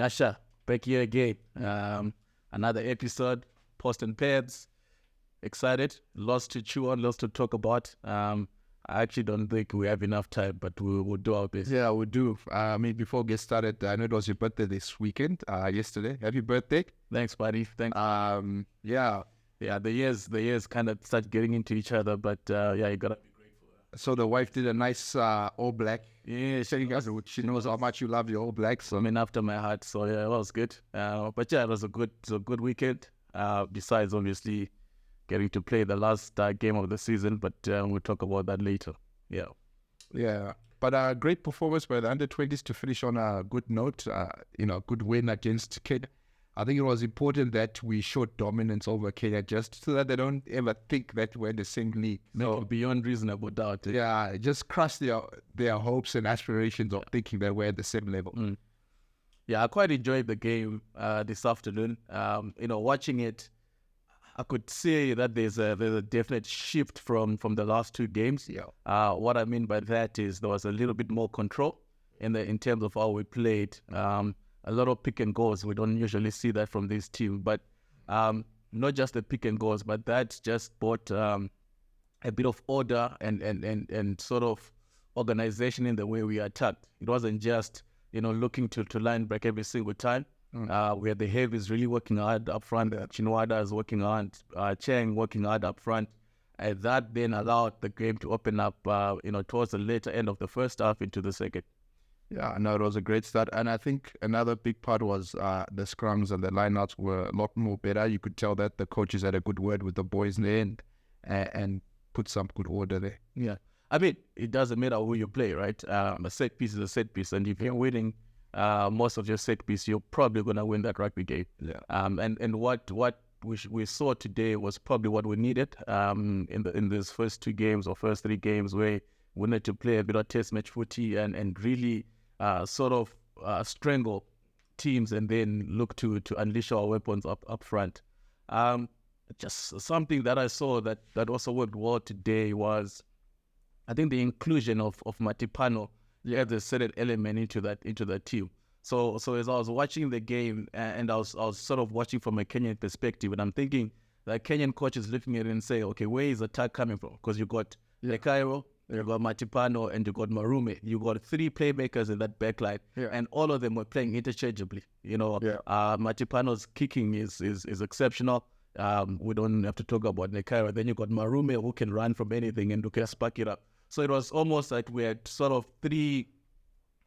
Nyasha, back here again. Another episode, post and pads. Excited, lots to chew on, lots to talk about. I actually don't think we have enough time, but we'll do our best. Yeah, we do. Before we get started, I know it was your birthday this weekend, yesterday. Happy birthday. Thanks, buddy. Thanks. Yeah. Yeah, the years kind of start getting into each other, but yeah, you gotta be grateful. So the wife did a nice all black. Yeah, She knows how much you love your all blacks. I mean, after my heart, so yeah, it was good. But yeah, it was a good weekend. Besides, obviously, getting to play the last game of the season, but we'll talk about that later. Yeah. Yeah. But great performance by the under-20s to finish on a good note. Good win against Kenya. I think it was important that we showed dominance over Kenya just so that they don't ever think that we're in the same league. So beyond reasonable doubt. Yeah, just crush their hopes and aspirations of thinking that we're at the same level. Yeah, I quite enjoyed the game this afternoon. Watching it, I could see that there's a definite shift from the last two games. Yeah. What I mean by that is there was a little bit more control in terms of how we played. A lot of pick and goals. We don't usually see that from this team, but not just the pick and goals, but that just brought a bit of order and sort of organization in the way we attacked. It wasn't just looking to line break every single time. We had the heavies really working hard up front. Chinwada is working hard. Cheng working hard up front. And that then allowed the game to open up, towards the later end of the first half into the second. Yeah, no, it was a great start. And I think another big part was the scrums and the lineouts were a lot more better. You could tell that the coaches had a good word with the boys there and put some good order there. Yeah. I mean, it doesn't matter who you play, right? A set piece is a set piece. And if you're winning most of your set piece, you're probably going to win that rugby game. Yeah. And what we saw today was probably what we needed in these first two games or first three games, where we need to play a bit of test match footy and really strangle teams and then look to unleash our weapons up front. Just something that I saw that also worked well today was, I think, the inclusion of Matipano. You have a certain element into that team. So as I was watching the game and I was sort of watching from a Kenyan perspective, and I'm thinking that Kenyan coach is looking at it and say, okay, where is attack coming from? Because you got Kyros, you got Matipano, and you got Marume. You got three playmakers in that back line, and all of them were playing interchangeably. Matipano's kicking is exceptional. We don't have to talk about Nekaira. Then you got Marume, who can run from anything and who can spark it up. So it was almost like we had sort of 3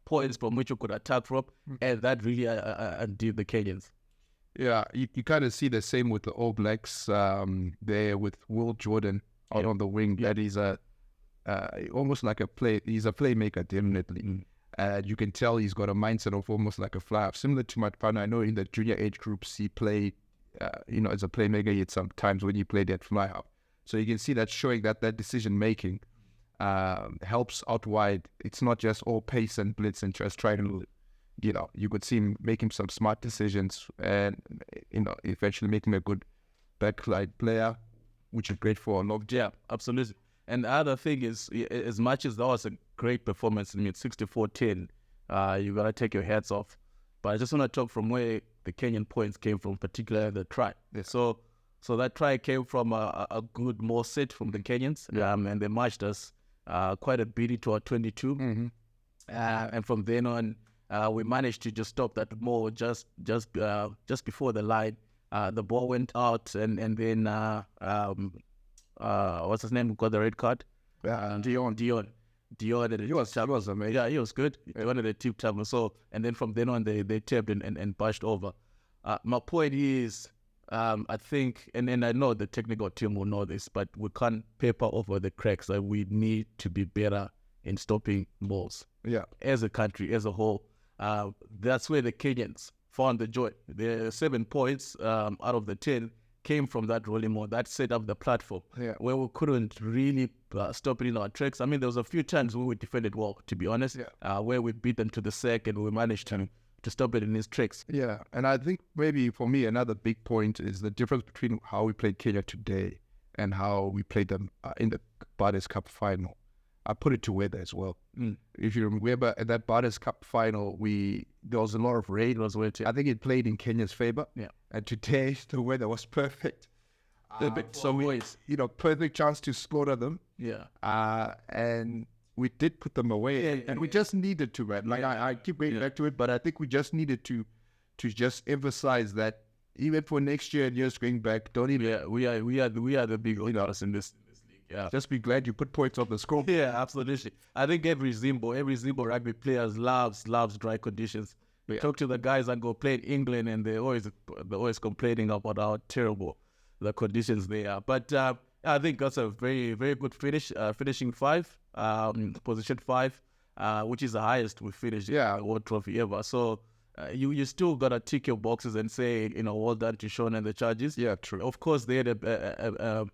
points from which you could attack from, and that really undid the Kenyans. Yeah, you kind of see the same with the All Blacks there with Will Jordan out on the wing. That is almost like he's a playmaker, definitely. You can tell he's got a mindset of almost like a fly-half. Similar to my partner, I know in the junior age groups he played, as a playmaker, he had some times when he played at fly-half. So you can see that showing that decision-making helps out wide. It's not just all pace and blitz and just trying to, you could see him making some smart decisions and, eventually making a good backline player, which is great for a long time. Yeah, absolutely. And the other thing is, as much as that was a great performance, 64-10, you got to take your hats off. But I just want to talk from where the Kenyan points came from, particularly the try. Yeah. So that try came from a good more set from the Kenyans, and they marched us quite a bit into our 22. Mm-hmm. And from then on, we managed to just stop that more just before the line. The ball went out, and then what's his name, who got the red card? Dion. He was amazing. Yeah, he was good. He wanted a tip time. So, and then from then on, they tapped and bashed over. My point is, I think, and I know the technical team will know this, but we can't paper over the cracks. That we need to be better in stopping balls. Yeah, as a country, as a whole. That's where the Kenyans found the joy. The 7 points out of the 10 came from that rolling ball. That set up the platform where we couldn't really stop it in our tracks. I mean, there was a few times where we defended well, to be honest, where we beat them to the sack and we managed to stop it in his tricks. Yeah, and I think maybe for me another big point is the difference between how we played Kenya today and how we played them in the Baddest Cup final. I put it to weather as well. Mm. If you remember at that Butters Cup final, there was a lot of rain. It was wet. I think it played in Kenya's favor. Yeah. And today the weather was perfect. So always. Perfect chance to slaughter them. Yeah. And we did put them away, Yeah, and we just needed to, man. Like I keep going back to it, but I think we just needed to just emphasize that even for next year and years going back, don't even. Yeah, we are the big winners in this league. Yeah. Just be glad you put points on the score. Yeah, absolutely. I think every Zimbo rugby players loves dry conditions. We talk to the guys that go play in England, and they're always complaining about how terrible the conditions they are. But I think that's a very, very good finish. Finishing 5, position 5, which is the highest we finished in a World Trophy ever. So you still gotta tick your boxes and say, well done to Sean and the Chargers. Yeah, true. Of course, they had a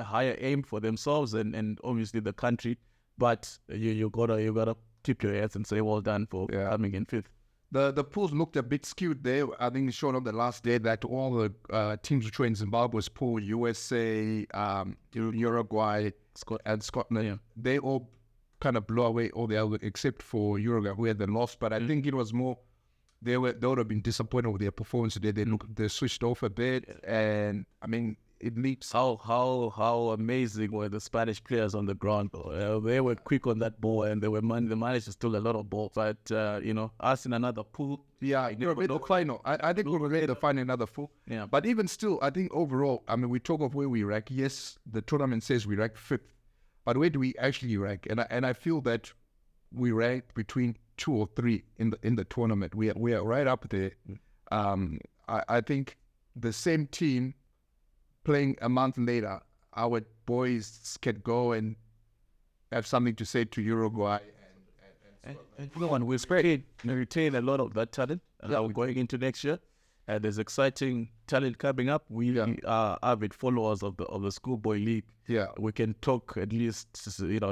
higher aim for themselves and obviously the country, but you gotta tip your heads and say well done for coming in 5th. The pools looked a bit skewed there. I think it showed on the last day that all the teams which were in Zimbabwe's pool, USA, Uruguay, and Scotland, they all kind of blew away all the other except for Uruguay, who had the loss. But I think it was more they would have been disappointed with their performance today. They switched off a bit, and I mean it leaps. How amazing were the Spanish players on the ground? They were quick on that ball, and they managed to steal a lot of balls. But us in another pool. Yeah, the final. I think we're ready to find another pool. Yeah. But even still, I think overall, I mean, we talk of where we rank. Yes, the tournament says we rank 5th, but where do we actually rank? And I feel that we rank between 2 or 3 in the tournament. We are right up there. I think the same team playing a month later, our boys can go and have something to say to Uruguay. And we retain a lot of that talent we're going into next year. And there's exciting talent coming up. We are avid followers of the schoolboy league. Yeah, we can talk at least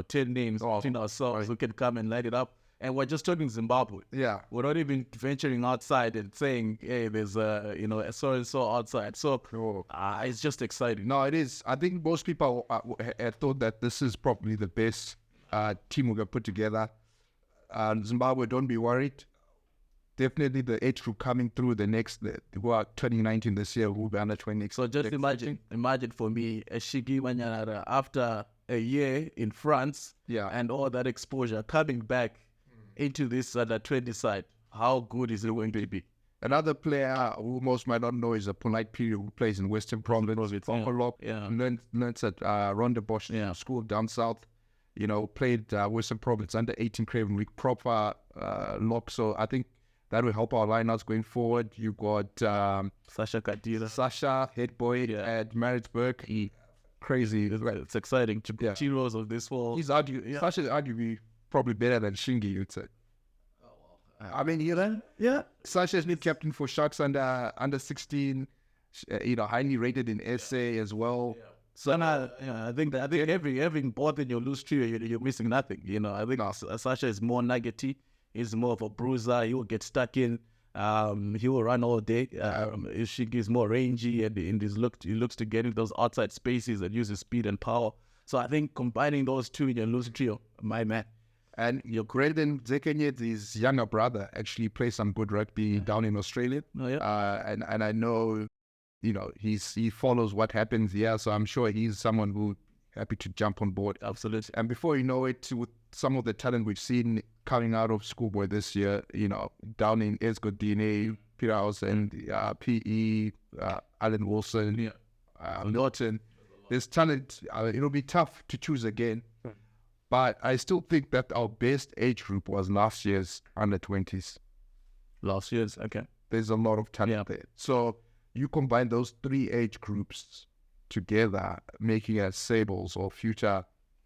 10 names between ourselves. Right. We can come and light it up. And we're just talking Zimbabwe. Yeah, we're not even venturing outside and saying, "Hey, there's a so and so outside." So it's just exciting. No, it is. I think most people had thought that this is probably the best team we're gonna put together. Zimbabwe, don't be worried. Definitely the age group coming through who are turning 19 this year, who will be under 20. So just imagine for me, a Shigi Manyara after a year in France, and all that exposure coming back into this under 20 side, how good is it going to be? Another player who most might not know is a Polite Period who plays in Western Province. Learns at Rondebosch School down south. Played Western Province under 18 Craven Week, proper lock. So I think that will help our lineouts going forward. You got Sasha, head boy at Maritzburg. Crazy. It's exciting. Kyros of this world. Sasha's arguably probably better than Shingi, you'd say. I mean, Sasha's new captain for Sharks under 16, highly rated in SA as well. So I think having both in your loose trio, you're missing nothing. I think Sasha is more nuggety. He's more of a bruiser. He will get stuck in. He will run all day. Shingi is more rangy, and he looks to get in those outside spaces and use his speed and power. So I think combining those two in your loose trio, my man. And your Graydon Zekenyet, his younger brother, actually plays some good rugby down in Australia. Oh, yeah. And I know, he follows what happens here, so I'm sure he's someone who happy to jump on board. Absolutely. And before you know it, with some of the talent we've seen coming out of schoolboy this year, down in Esgodine, Kyros and PE, Alan Wilson, Norton, there's talent. It'll be tough to choose again. But I still think that our best age group was last year's under-20s. Last year's, okay. There's a lot of talent there. So you combine those 3 age groups together, making us Sables or future.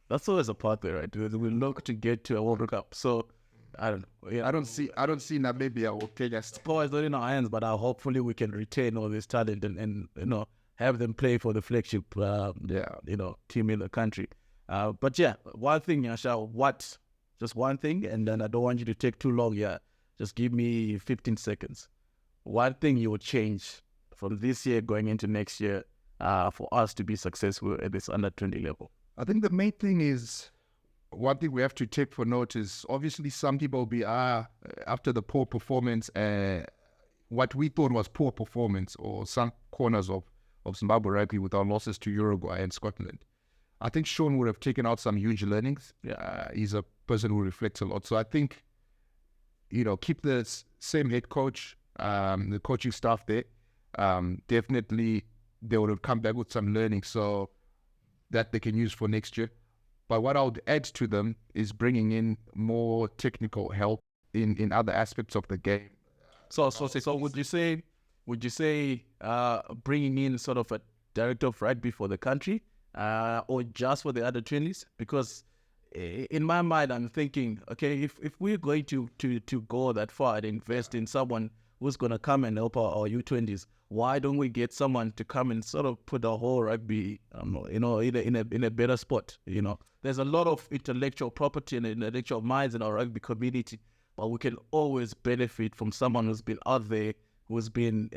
That's always a part there, right? We look to get to a World Cup. So I don't know. Yeah. I don't see Namibia or Kenya. Power is not in our hands, but hopefully we can retain all this talent and have them play for the flagship team in the country. But one thing, Yasha, just one thing, and then I don't want you to take too long. Just give me 15 seconds. One thing you will change from this year going into next year for us to be successful at this under 20 level. I think the main thing is one thing we have to take for note is obviously some people will be after the poor performance, what we thought was poor performance or some corners of Zimbabwe rugby with our losses to Uruguay and Scotland. I think Sean would have taken out some huge learnings. He's a person who reflects a lot. So I think, keep the same head coach, the coaching staff there. Definitely they would have come back with some learning so that they can use for next year. But what I would add to them is bringing in more technical help in other aspects of the game. So would you say bringing in sort of a director of rugby for the country, or just for the under 20s? Because in my mind, I'm thinking, okay, if we're going to go that far and invest in someone who's going to come and help our U20s, why don't we get someone to come and sort of put the whole rugby, in a better spot? There's a lot of intellectual property and intellectual minds in our rugby community, but we can always benefit from someone who's been out there, who's been,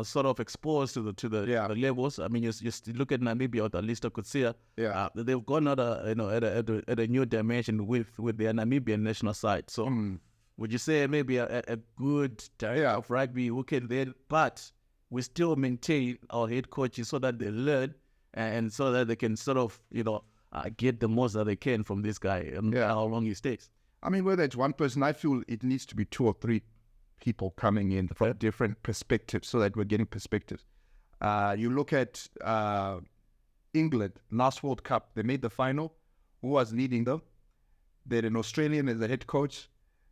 sort of exposed to the levels. I mean, you look at Namibia or the Lista Kutsia. They've gone at a new dimension with their Namibian national side. So, would you say maybe a good director of rugby who can then, but we still maintain our head coaches so that they learn and so that they can sort of, get the most that they can from this guy and how long he stays? I mean, whether it's one person, I feel it needs to be 2 or 3 people coming in from different perspectives so that we're getting perspectives. You look at England, last World Cup, they made the final. Who was leading them? They had an Australian as the head coach.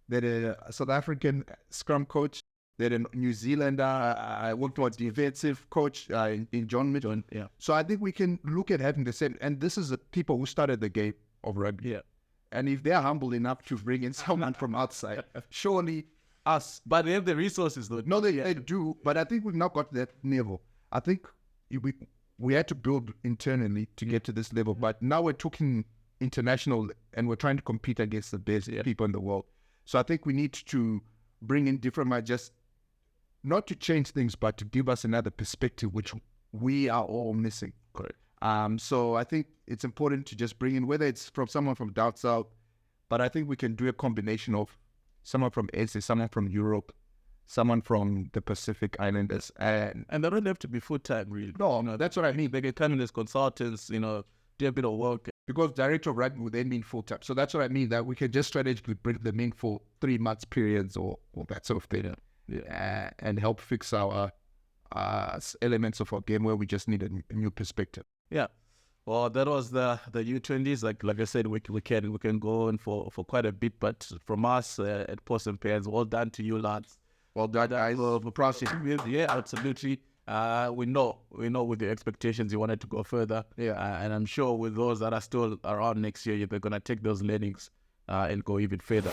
They had a South African scrum coach. They had a New Zealander, I worked towards defensive coach in John Mitchell. So I think we can look at having the same, and this is the people who started the game of rugby. And if they're humble enough to bring in someone from outside, surely us. But they have the resources, though. No, they do. But I think we've not got that level. I think we had to build internally to get to this level. But now we're talking international, and we're trying to compete against the best people in the world. So I think we need to bring in different minds, just not to change things, but to give us another perspective, which we are all missing. Correct. So I think it's important to just bring in, whether it's from someone from down south, but I think we can do a combination of someone from Asia, someone from Europe, someone from the Pacific Islanders, and they don't have to be full time, really. No, that's what I mean. They can come in as consultants, do a bit of work. Because director of rugby would then mean full time. So that's what I mean, that we can just strategically bring them in for 3 months periods or that sort of thing, and help fix our elements of our game where we just need a new perspective. Yeah. Well, that was the U20s. Like I said, we can go on for quite a bit, but from us at Post and Pans, well done to you lads. Well done, guys. For process. Yeah, absolutely. We know with the expectations you wanted to go further. And I'm sure with those that are still around next year, they're gonna take those learnings and go even further.